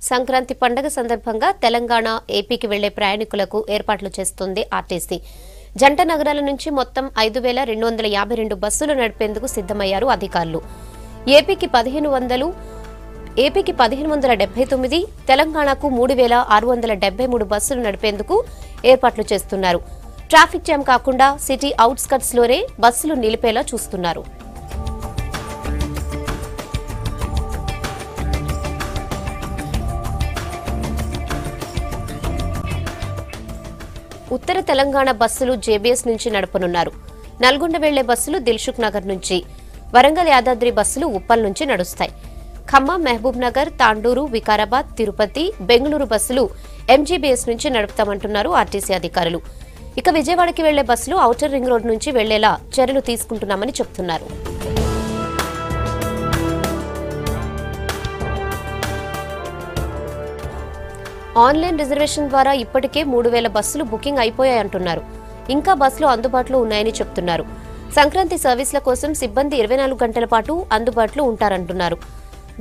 సంక్రాంతి పండుగ సందర్భంగా తెలంగాణ ఏపీకి వెళ్లే ప్రయాణికులకు ఏర్పాట్లు చేస్తుంది ఆర్టీసీ. జంట నగరాల నుంచి మొత్తం 5252 బస్సులు నడిపేందుకు సిద్దమయ్యారు అధికారులు. ఏపీకి 1579, తెలంగాణకు 3673 బస్సులు నడిపేందుకు ఏర్పాట్లు చేస్తున్నారు. ట్రాఫిక్ జామ్ కాకుండా సిటీ అవుట్స్కట్స్ లోనే బస్సులు నిలిపేలా చూస్తున్నారు. ఉత్తర తెలంగాణ బస్సులు జేబీఎస్ నుంచి నడపనున్నారు. నల్గొండ వెళ్లే బస్సులు దిల్సుఖ్ నగర్ నుంచి, వరంగల్ యాదాద్రి బస్సులు ఉప్పల్ నుంచి నడుస్తాయి. ఖమ్మం, మహబూబ్ నగర్, తాండూరు, వికారాబాద్, తిరుపతి, బెంగళూరు బస్సులు ఎంజీబీఎస్ నుంచి నడుపుతామంటున్నారు ఆర్టీసీ అధికారులు. ఇక విజయవాడకి వెళ్లే బస్సులు ఔటర్ రింగ్ రోడ్ నుంచి వెళ్లేలా చర్యలు తీసుకుంటున్నామని చెబుతున్నారు. ఆన్లైన్ రిజర్వేషన్ ద్వారా ఇప్పటికే 3000 బస్సులు బుకింగ్ అయిపోయాయంటున్నారు. ఇంకా బస్సులు అందుబాటులో ఉన్నాయని చెప్తున్నారు. సంక్రాంతి సర్వీసుల కోసం సిబ్బంది 24 గంటల పాటు అందుబాటులో ఉంటారంటున్నారు.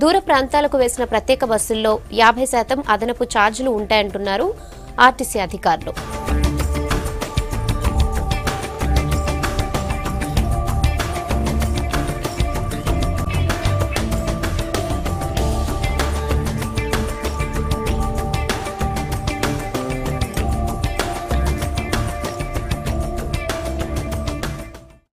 దూర ప్రాంతాలకు వేసిన ప్రత్యేక బస్సుల్లో 50% అదనపు ఛార్జీలు ఉంటాయంటున్నారు ఆర్టీసీ అధికారులు.